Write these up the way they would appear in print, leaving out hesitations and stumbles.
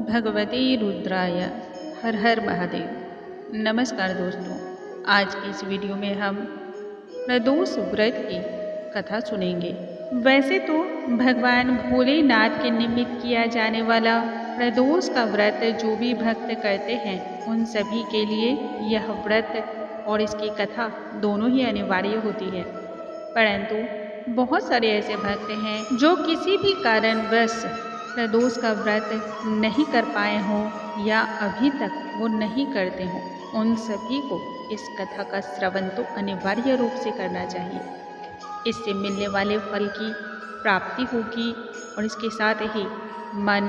भगवते रुद्राय हर हर महादेव। नमस्कार दोस्तों, आज की इस वीडियो में हम प्रदोष व्रत की कथा सुनेंगे। वैसे तो भगवान भोलेनाथ के निमित्त किया जाने वाला प्रदोष का व्रत जो भी भक्त करते हैं उन सभी के लिए यह व्रत और इसकी कथा दोनों ही अनिवार्य होती है, परंतु बहुत सारे ऐसे भक्त हैं जो किसी भी कारणवश प्रदोष का व्रत नहीं कर पाए हों या अभी तक वो नहीं करते हों, उन सभी को इस कथा का श्रवण तो अनिवार्य रूप से करना चाहिए। इससे मिलने वाले फल की प्राप्ति होगी और इसके साथ ही मन,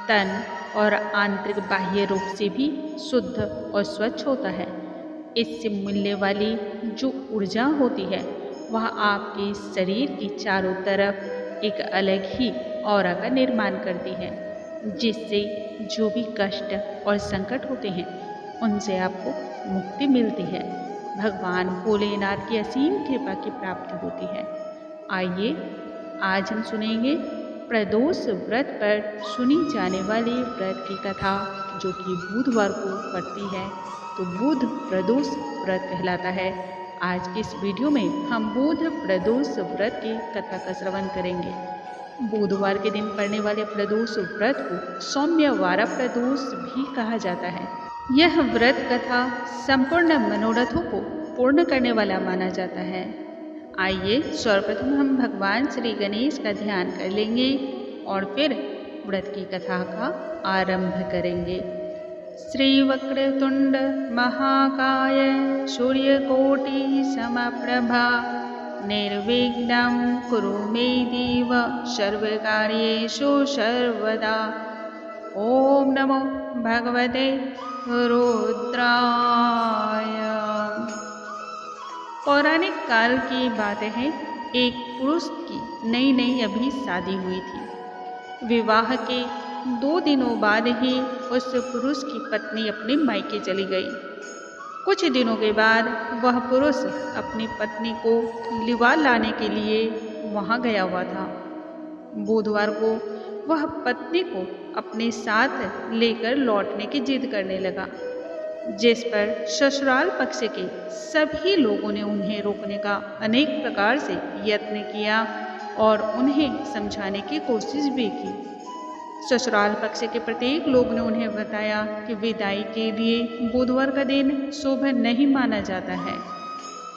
तन और आंतरिक बाह्य रूप से भी शुद्ध और स्वच्छ होता है। इससे मिलने वाली जो ऊर्जा होती है वह आपके शरीर की चारों तरफ एक अलग ही ऑरा का निर्माण करती है, जिससे जो भी कष्ट और संकट होते हैं उनसे आपको मुक्ति मिलती है। भगवान भोलेनाथ की असीम कृपा की प्राप्ति होती है। आइए आज हम सुनेंगे प्रदोष व्रत पर सुनी जाने वाली व्रत की कथा, जो कि बुधवार को पड़ती है, तो बुध प्रदोष व्रत कहलाता है। आज की इस वीडियो में हम बुध प्रदोष व्रत की कथा का श्रवण करेंगे। बुधवार के दिन पड़ने वाले प्रदोष व्रत को सौम्यवारा प्रदोष भी कहा जाता है। यह व्रत कथा संपूर्ण मनोरथों को पूर्ण करने वाला माना जाता है। आइए सर्वप्रथम हम भगवान श्री गणेश का ध्यान कर लेंगे और फिर व्रत की कथा का आरंभ करेंगे। श्री वक्रतुंड महाकाय सूर्यकोटि समप्रभा निर्विघ्नं कुरु मे देव सर्वकार्येषु सर्वदा। ओम नमो भगवते रुद्राय। पौराणिक काल की बात है, एक पुरुष की नई नई अभी शादी हुई थी। विवाह के 2 दिनों बाद ही उस पुरुष की पत्नी अपने मायके चली गई। कुछ दिनों के बाद वह पुरुष अपनी पत्नी को लिवा लाने के लिए वहां गया हुआ था। बुधवार को वह पत्नी को अपने साथ लेकर लौटने की जिद करने लगा, जिस पर ससुराल पक्ष के सभी लोगों ने उन्हें रोकने का अनेक प्रकार से यत्न किया और उन्हें समझाने की कोशिश भी की। ससुराल पक्ष के प्रत्येक लोग ने उन्हें बताया कि विदाई के लिए बुधवार का दिन शुभ नहीं माना जाता है।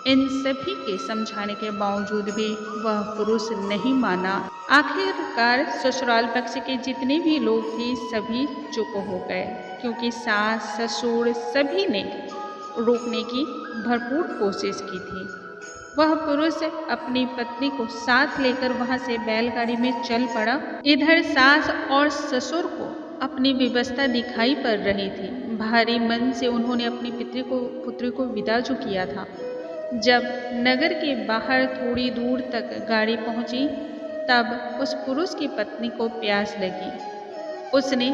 इन सभी के समझाने के बावजूद भी वह पुरुष नहीं माना। आखिरकार ससुराल पक्ष के जितने भी लोग थे सभी चुप हो गए, क्योंकि सास ससुर सभी ने रोकने की भरपूर कोशिश की थी। वह पुरुष अपनी पत्नी को साथ लेकर वहां से बैलगाड़ी में चल पड़ा। इधर सास और ससुर को अपनी व्यवस्था दिखाई पड़ रही थी। भारी मन से उन्होंने अपनी पुत्री को विदा जो किया था। जब नगर के बाहर थोड़ी दूर तक गाड़ी पहुंची, तब उस पुरुष की पत्नी को प्यास लगी। उसने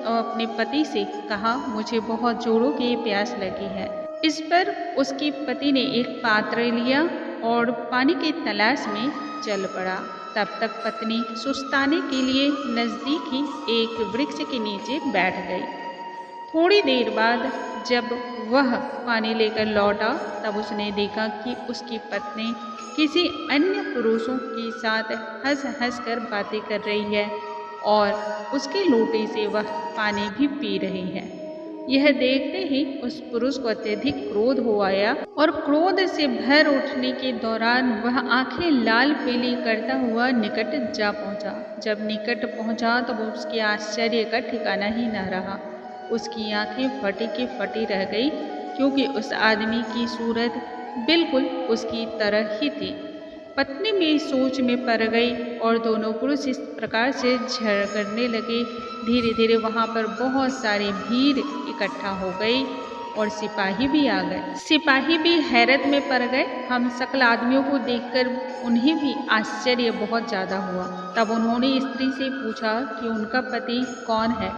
अपने पति से कहा, मुझे बहुत जोरों की प्यास लगी है। इस पर उसकी पति ने एक पात्र लिया और पानी की तलाश में चल पड़ा। तब तक पत्नी सुस्ताने के लिए नज़दीक ही एक वृक्ष के नीचे बैठ गई। थोड़ी देर बाद जब वह पानी लेकर लौटा, तब उसने देखा कि उसकी पत्नी किसी अन्य पुरुषों के साथ हंस हंस कर बातें कर रही है और उसके लोटे से वह पानी भी पी रही है। यह देखते ही उस पुरुष को अत्यधिक क्रोध हो आया और क्रोध से भर उठने के दौरान वह आंखें लाल पीली करता हुआ निकट जा पहुंचा। जब निकट पहुंचा तो उसके आश्चर्य का ठिकाना ही न रहा। उसकी आंखें फटी की फटी रह गई, क्योंकि उस आदमी की सूरत बिल्कुल उसकी तरह ही थी। पत्नी भी सोच में पड़ गई और दोनों पुरुष इस प्रकार से झगड़ने लगे। धीरे धीरे वहां पर बहुत सारी भीड़ इकट्ठा हो गई और सिपाही भी आ गए। सिपाही भी हैरत में पड़ गए। हम सकल आदमियों को देखकर उन्हें भी आश्चर्य बहुत ज़्यादा हुआ। तब उन्होंने स्त्री से पूछा कि उनका पति कौन है।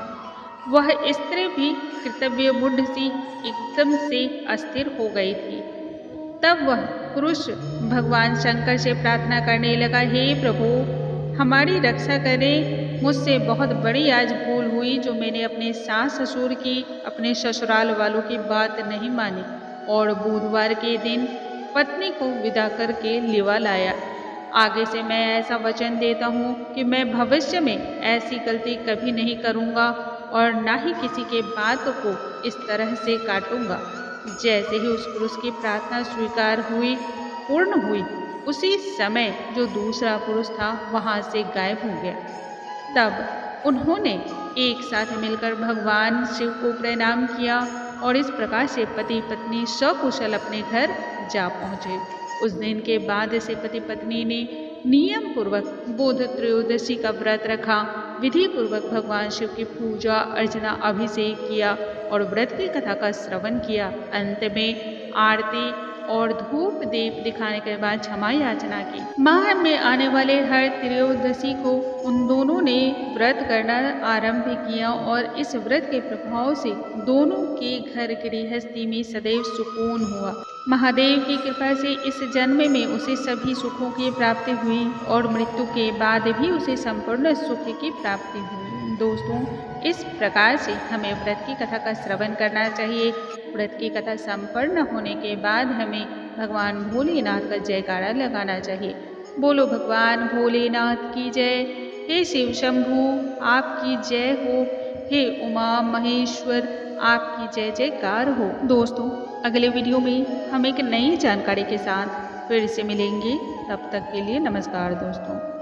वह स्त्री भी कर्तव्य बुद्ध सी एकदम से अस्थिर हो गई थी। तब वह पुरुष भगवान शंकर से प्रार्थना करने लगा, हे प्रभु, हमारी रक्षा करें, मुझसे बहुत बड़ी आज भूल हुई जो मैंने अपने सास ससुर की, अपने ससुराल वालों की बात नहीं मानी और बुधवार के दिन पत्नी को विदा करके लिवा लाया। आगे से मैं ऐसा वचन देता हूँ कि मैं भविष्य में ऐसी गलती कभी नहीं करूँगा और ना ही किसी के बात को इस तरह से काटूंगा। जैसे ही उस पुरुष की प्रार्थना स्वीकार हुई, पूर्ण हुई, उसी समय जो दूसरा पुरुष था वहाँ से गायब हो गया। तब उन्होंने एक साथ मिलकर भगवान शिव को प्रणाम किया और इस प्रकार से पति पत्नी सकुशल अपने घर जा पहुँचे। उस दिन के बाद से पति पत्नी ने नियम पूर्वक बुध त्रयोदशी का व्रत रखा, विधि पूर्वक भगवान शिव की पूजा अर्चना अभिषेक किया और व्रत की कथा का श्रवण किया। अंत में आरती और धूप दीप दिखाने के बाद क्षमा याचना की। माह में आने वाले हर त्रयोदशी को उन दोनों ने व्रत करना आरंभ किया और इस व्रत के प्रभाव से दोनों के घर गृहस्थी में सदैव सुकून हुआ। महादेव की कृपा से इस जन्म में उसे सभी सुखों की प्राप्ति हुई और मृत्यु के बाद भी उसे संपूर्ण सुख की प्राप्ति हुई। दोस्तों, इस प्रकार से हमें व्रत की कथा का श्रवण करना चाहिए। व्रत की कथा संपन्न होने के बाद हमें भगवान भोलेनाथ का जयकारा लगाना चाहिए। बोलो भगवान भोलेनाथ की जय। हे शिव शंभू आपकी जय हो। हे उमा महेश्वर आपकी जय जयकार हो। दोस्तों, अगले वीडियो में हम एक नई जानकारी के साथ फिर से मिलेंगे। तब तक के लिए नमस्कार दोस्तों।